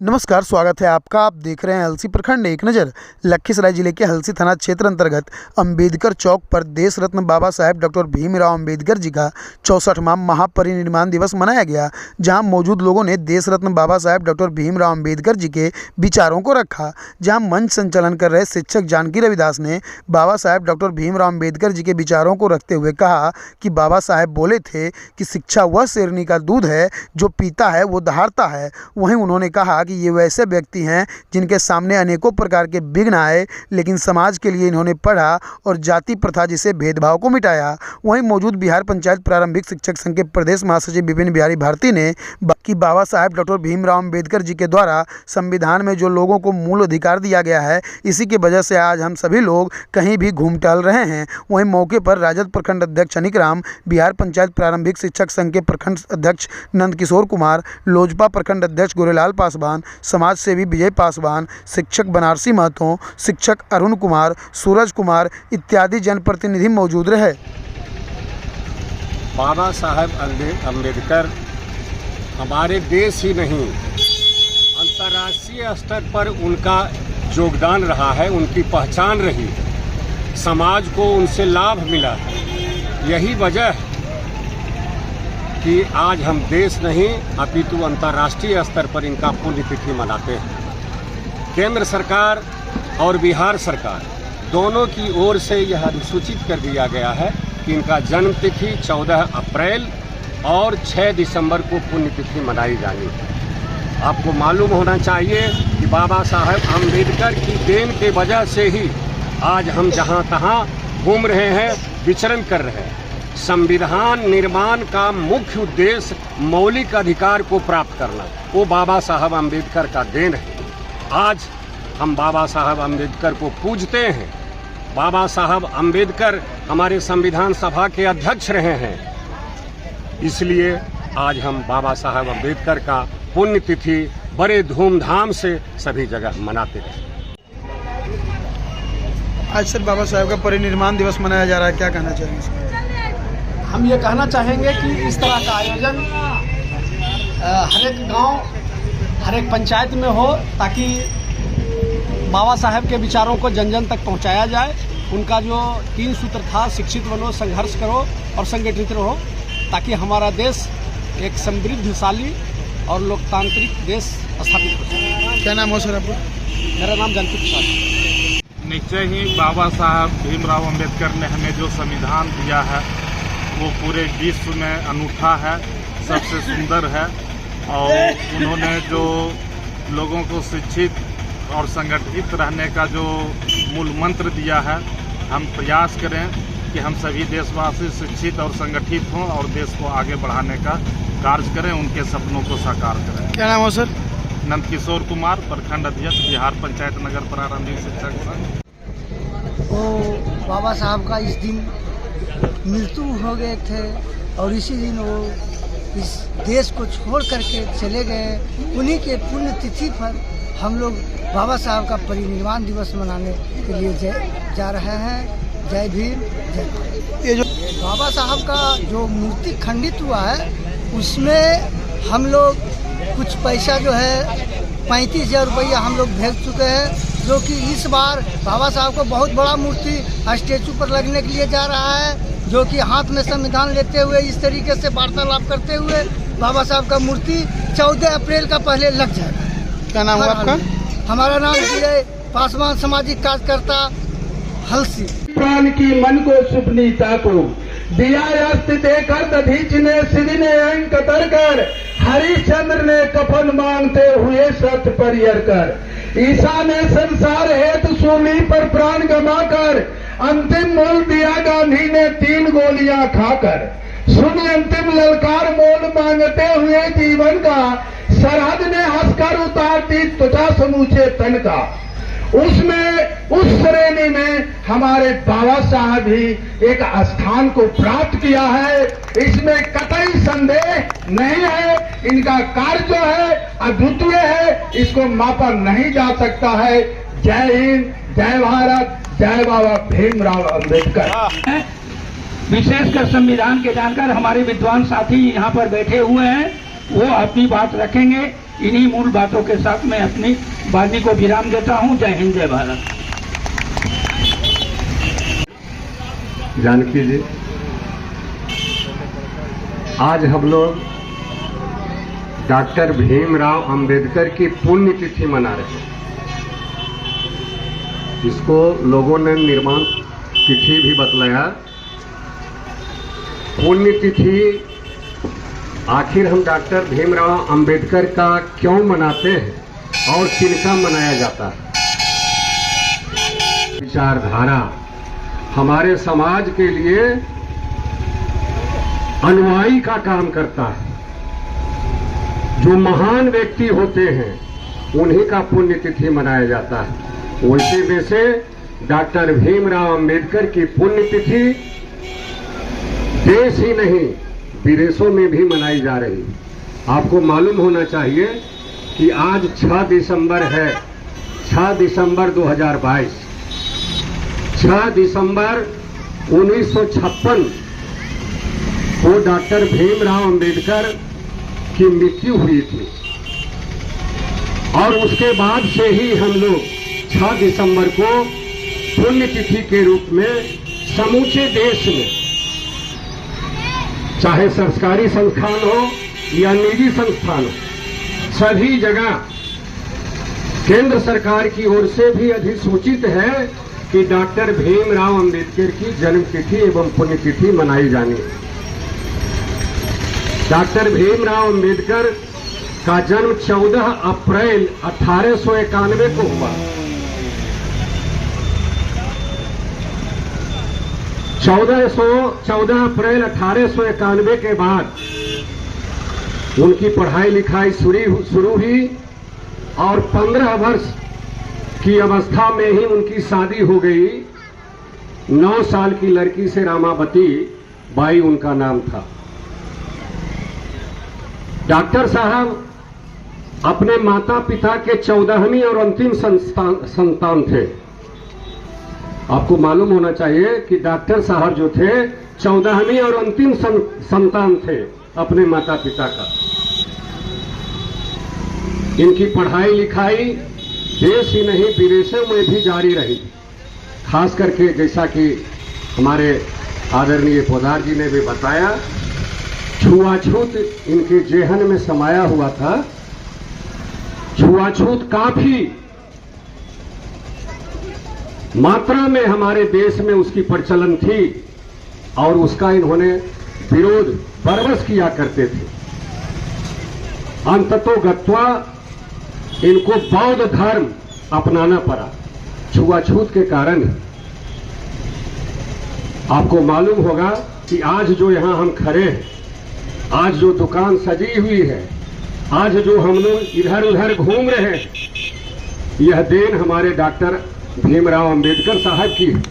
नमस्कार, स्वागत है आपका। आप देख रहे हैं हलसी प्रखंड एक नज़र। लखीसराय जिले के हलसी थाना क्षेत्र अंतर्गत अंबेडकर चौक पर देश रत्न बाबा साहेब डॉक्टर भीमराव अंबेडकर जी का 64वां महापरिनिर्वाण दिवस मनाया गया, जहां मौजूद लोगों ने देश रत्न बाबा साहेब डॉक्टर भीमराव अंबेडकर जी के विचारों को रखा। जहां मंच संचालन कर रहे शिक्षक जानकी रविदास ने बाबा साहेब डॉक्टर भीमराव अंबेडकर जी के विचारों को रखते हुए कहा कि बाबा साहेब बोले थे कि शिक्षा वह शेरनी का दूध है, जो पीता है वो दहाड़ता है। वहीं उन्होंने कहा कि ये वैसे व्यक्ति हैं जिनके सामने अनेकों प्रकार के विघ्न आए, लेकिन समाज के लिए इन्होंने पढ़ा और जाति प्रथा जिसे भेदभाव को मिटाया। वहीं मौजूद बिहार पंचायत प्रारंभिक शिक्षक संघ के प्रदेश महासचिव विपिन बिहारी भारती ने कि बाबा साहेब डॉक्टर भीमराव अंबेडकर जी के द्वारा संविधान में जो लोगों को मूल अधिकार दिया गया है, इसी की वजह से आज हम सभी लोग कहीं भी घूम टहल रहे हैं। वहीं मौके पर राजद प्रखंड अध्यक्ष अनिक राम, बिहार पंचायत प्रारंभिक शिक्षक संघ के प्रखंड अध्यक्ष नंद किशोर कुमार, लोजपा प्रखंड अध्यक्ष गोरेलाल पासवान, समाज सेवी विजय पासवान, शिक्षक बनारसी महतो, शिक्षक अरुण कुमार, सूरज कुमार इत्यादि जनप्रतिनिधि मौजूद रहे। बाबा साहेब अम्बेडकर हमारे देश ही नहीं, अंतर्राष्ट्रीय स्तर पर उनका योगदान रहा है, उनकी पहचान रही, समाज को उनसे लाभ मिला। यही वजह है कि आज हम देश नहीं अपितु अंतर्राष्ट्रीय स्तर पर इनका पुण्यतिथि मनाते हैं। केंद्र सरकार और बिहार सरकार दोनों की ओर से यह अधिसूचित कर दिया गया है कि इनका जन्म तिथि 14 अप्रैल और 6 दिसंबर को पुण्यतिथि मनाई जानी है। आपको मालूम होना चाहिए कि बाबा साहेब अम्बेडकर की देन के वजह से ही आज हम जहाँ तहाँ घूम रहे हैं, विचरण कर रहे हैं। संविधान निर्माण का मुख्य उद्देश्य मौलिक अधिकार को प्राप्त करना, वो बाबा साहब अम्बेडकर का देन है। आज हम बाबा साहब अम्बेडकर को पूजते हैं। बाबा साहब अम्बेडकर हमारे संविधान सभा के अध्यक्ष रहे हैं, इसलिए आज हम बाबा साहब अम्बेडकर का पुण्यतिथि बड़े धूमधाम से सभी जगह मनाते हैं। आज सर बाबा साहेब का परिनिर्वाण दिवस मनाया जा रहा है, क्या कहना चाहेंगे? हम ये कहना चाहेंगे कि इस तरह का आयोजन हर एक गांव, हर एक पंचायत में हो, ताकि बाबा साहेब के विचारों को जन जन तक पहुंचाया जाए। उनका जो 3 सूत्र था, शिक्षित बनो, संघर्ष करो और संगठित रहो, ताकि हमारा देश एक समृद्धशाली और लोकतांत्रिक देश स्थापित हो सके। क्या नाम हो सर आपका? मेरा नाम जानकी प्रसाद। निश्चय ही बाबा साहब भीमराव अंबेडकर ने हमें जो संविधान दिया है वो पूरे विश्व में अनूठा है, सबसे सुंदर है। और उन्होंने जो लोगों को शिक्षित और संगठित रहने का जो मूल मंत्र दिया है, हम प्रयास करें कि हम सभी देशवासी शिक्षित और संगठित हों और देश को आगे बढ़ाने का कार्य करें, उनके सपनों को साकार करें। क्या नाम हो सर? नंद किशोर कुमार, प्रखंड अध्यक्ष, बिहार पंचायत नगर प्रारंभिक शिक्षक संघ। वो बाबा साहब का इस दिन मृत्यु हो गए थे और इसी दिन वो इस देश को छोड़ करके चले गए। उन्हीं के पुण्यतिथि पर हम लोग बाबा साहब का परिनिर्वाण दिवस मनाने के लिए जा रहे हैं। जय भीम, जय भारत। ये जो बाबा साहब का जो मूर्ति खंडित हुआ है, उसमें हम लोग कुछ पैसा जो है 35,000 रुपया हम लोग भेज चुके हैं, जो कि इस बार बाबा साहब को बहुत बड़ा मूर्ति स्टेचू पर लगने के लिए जा रहा है, जो कि हाथ में संविधान लेते हुए इस तरीके से वार्तालाप करते हुए बाबा साहब का मूर्ति 14 अप्रैल का पहले लग जाएगा। क्या नाम हुआ आपका? हमारा नाम विजय पासवान, सामाजिक कार्यकर्ता, हलसी। प्राण की मन को सुपनीता को दिया अस्तित कर दधीच ने सिद्धि ने अंक कतर कर, हरिश्चंद्र ने कफन मांगते हुए सत्य परिहर कर, ईसा ने संसार हेतु सूली पर प्राण गमाकर, अंतिम मोल दिया गांधी ने 3 गोलियां खाकर। सुन अंतिम ललकार मोल मांगते हुए जीवन का, सरहद ने हंसकर उतारती त्वचा समूचे तन का। उसमें उस श्रेणी में हमारे बाबा साहब भी एक स्थान को प्राप्त किया है, इसमें कतई संदेह नहीं है। इनका कार्य जो है अद्वितीय है, इसको मापा नहीं जा सकता है। जय हिंद, जय भारत, जय बाबा भीमराव अंबेडकर। विशेषकर संविधान के जानकर हमारे विद्वान साथी यहाँ पर बैठे हुए हैं, वो अपनी बात रखेंगे। इन्हीं मूल बातों के साथ मैं अपनी वाणी को विराम देता हूं। जय हिंद, जय भारत। जानकी जी, आज हम लोग डॉक्टर भीमराव अंबेडकर की पुण्यतिथि मना रहे हैं। इसको लोगों ने निर्माण तिथि भी बतलाया। पुण्यतिथि आखिर हम डॉक्टर भीमराव अंबेडकर का क्यों मनाते हैं और किनका मनाया जाता है? विचारधारा हमारे समाज के लिए अनुयायी का काम करता है। जो महान व्यक्ति होते हैं उन्हीं का पुण्यतिथि मनाया जाता है। वैसे में से डॉक्टर भीमराव अंबेडकर की पुण्यतिथि देश ही नहीं विदेशों में भी मनाई जा रही है। आपको मालूम होना चाहिए कि आज 6 दिसंबर है, 6 दिसंबर 2022। 6 दिसंबर 1956 को डॉक्टर भीमराव अंबेडकर की मृत्यु हुई थी और उसके बाद से ही हम लोग 6 दिसंबर को पुण्यतिथि के रूप में समूचे देश में, चाहे सरकारी संस्थान हो या निजी संस्थान हो, सभी जगह केंद्र सरकार की ओर से भी अधिसूचित है कि डॉक्टर भीमराव अंबेडकर की जन्मतिथि एवं पुण्यतिथि मनाई जानी है। डॉक्टर भीमराव अंबेडकर का जन्म 14 अप्रैल 1891 को हुआ। 14 अप्रैल 1891 के बाद उनकी पढ़ाई लिखाई शुरू हुई और 15 वर्ष की अवस्था में ही उनकी शादी हो गई। 9 साल की लड़की से रामावती बाई उनका नाम था। डॉक्टर साहब अपने माता पिता के 14वीं और अंतिम संतान थे। आपको मालूम होना चाहिए कि डॉक्टर साहब जो थे 14वीं और अंतिम संतान थे अपने माता पिता का। इनकी पढ़ाई लिखाई देश ही नहीं विदेशों में भी जारी रही। खास करके जैसा कि हमारे आदरणीय पोदार जी ने भी बताया, छुआछूत इनके जेहन में समाया हुआ था। छुआछूत काफी मात्रा में हमारे देश में उसकी प्रचलन थी और उसका इन्होंने विरोध बरबस किया करते थे। अंततोगत्वा इनको बौद्ध धर्म अपनाना पड़ा छुआछूत के कारण। आपको मालूम होगा कि आज जो यहां हम खड़े हैं, आज जो दुकान सजी हुई है, आज जो हम लोग इधर उधर घूम रहे हैं, यह देन हमारे डॉक्टर भीमराव अंबेडकर साहब की है।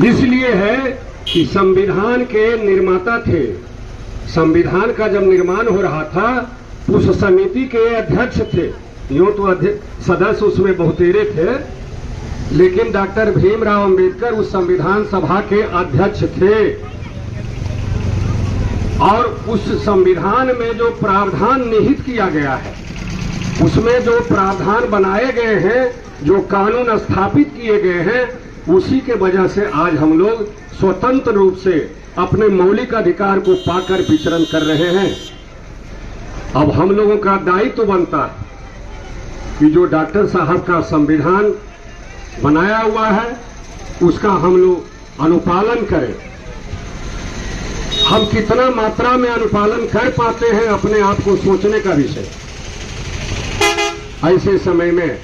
इसलिए है कि संविधान के निर्माता थे। संविधान का जब निर्माण हो रहा था उस समिति के अध्यक्ष थे। यूं तो सदस्य उसमें बहुतेरे थे, लेकिन डॉक्टर भीमराव अंबेडकर उस संविधान सभा के अध्यक्ष थे। और उस संविधान में जो प्रावधान निहित किया गया है, उसमें जो प्रावधान बनाए गए हैं, जो कानून स्थापित किए गए हैं, उसी के वजह से आज हम लोग स्वतंत्र रूप से अपने मौलिक अधिकार को पाकर विचरण कर रहे हैं। अब हम लोगों का दायित्व बनता है कि जो डॉक्टर साहब का संविधान बनाया हुआ है उसका हम लोग अनुपालन करें। हम कितना मात्रा में अनुपालन कर पाते हैं अपने आप को सोचने का विषय। ऐसे समय में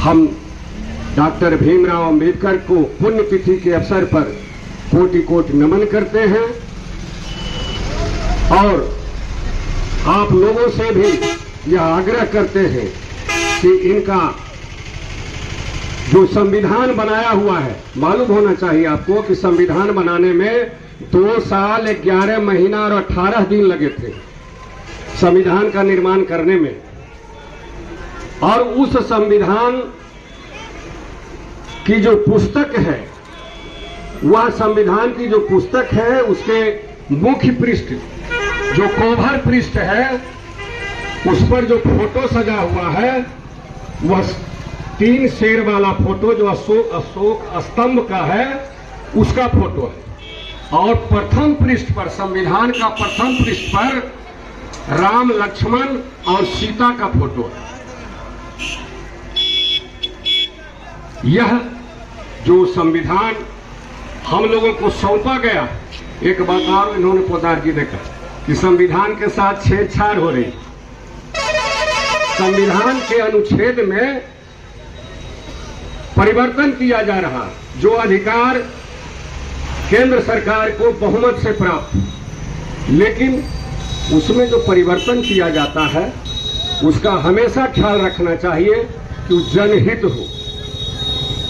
हम डॉक्टर भीमराव अंबेडकर को पुण्यतिथि के अवसर पर कोटि कोटि नमन करते हैं और आप लोगों से भी यह आग्रह करते हैं कि इनका जो संविधान बनाया हुआ है, मालूम होना चाहिए आपको कि संविधान बनाने में 2 साल 11 महीना और 18 दिन लगे थे संविधान का निर्माण करने में। और उस संविधान की जो पुस्तक है, वह संविधान की जो पुस्तक है उसके मुख्य पृष्ठ जो कोभर पृष्ठ है उस पर जो फोटो सजा हुआ है वह 3 शेर वाला फोटो जो अशोक स्तंभ का है उसका फोटो है। और प्रथम पृष्ठ पर, संविधान का प्रथम पृष्ठ पर राम, लक्ष्मण और सीता का फोटो है। यह जो संविधान हम लोगों को सौंपा गया, एक बात और इन्होंने पोदार जी ने कहा कि संविधान के साथ छेड़छाड़ हो रही। संविधान के अनुच्छेद में परिवर्तन किया जा रहा, जो अधिकार केंद्र सरकार को बहुमत से प्राप्त, लेकिन उसमें जो परिवर्तन किया जाता है उसका हमेशा ख्याल रखना चाहिए कि जनहित हो,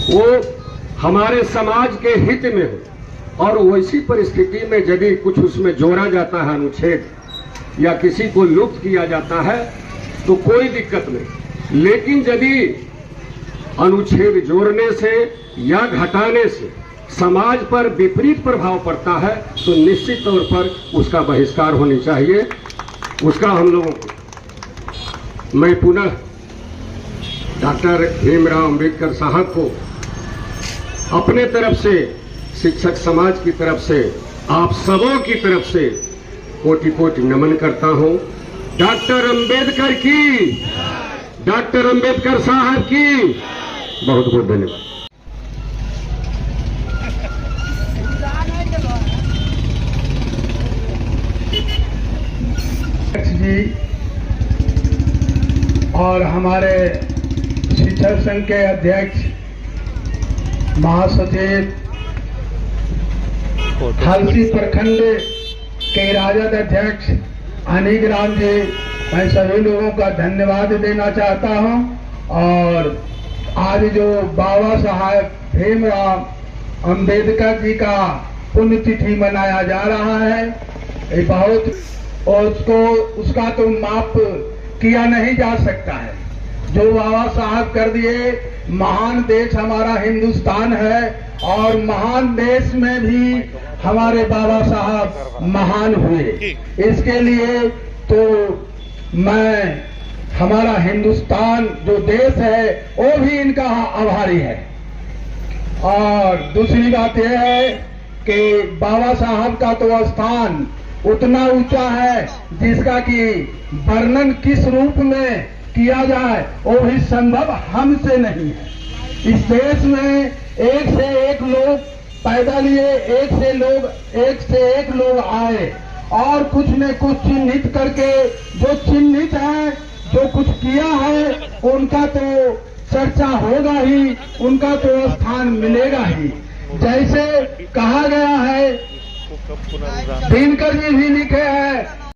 वो हमारे समाज के हित में हो। और वैसी परिस्थिति में यदि कुछ उसमें जोड़ा जाता है अनुच्छेद या किसी को लुप्त किया जाता है तो कोई दिक्कत नहीं, लेकिन यदि अनुच्छेद जोड़ने से या घटाने से समाज पर विपरीत प्रभाव पड़ता है तो निश्चित तौर पर उसका बहिष्कार होनी चाहिए। उसका हम लोगों को, मैं पुनः डॉक्टर भीमराव अंबेडकर साहब को अपने तरफ से, शिक्षक समाज की तरफ से, आप सबों की तरफ से कोटि कोटि नमन करता हूं। डॉक्टर अंबेडकर की, डॉक्टर अंबेडकर साहब की बहुत बहुत धन्यवाद। जी और हमारे शिक्षक संघ के अध्यक्ष, महासचिव, हल्सी प्रखंड के राजद अध्यक्ष अनिक राम जी, मैं सभी लोगों का धन्यवाद देना चाहता हूं। और आज जो बाबा साहब भीमराव अंबेडकर जी का पुण्यतिथि मनाया जा रहा है, ये बहुत, और उसका तो माप किया नहीं जा सकता है। जो बाबा साहब कर दिए, महान देश हमारा हिंदुस्तान है और महान देश में भी हमारे बाबा साहब महान हुए। इसके लिए तो मैं, हमारा हिंदुस्तान जो देश है वो भी इनका आभारी है। और दूसरी बात यह है कि बाबा साहब का तो स्थान उतना ऊंचा है जिसका कि वर्णन किस रूप में किया जाए वो भी संभव हमसे नहीं है। इस देश में एक से एक लोग पैदा लिए, एक से एक लोग आए और कुछ न कुछ चिन्हित करके, जो चिन्हित है, जो कुछ किया है, उनका तो चर्चा होगा ही, उनका तो स्थान मिलेगा ही। जैसे कहा गया है, दिनकर जी भी लिखे हैं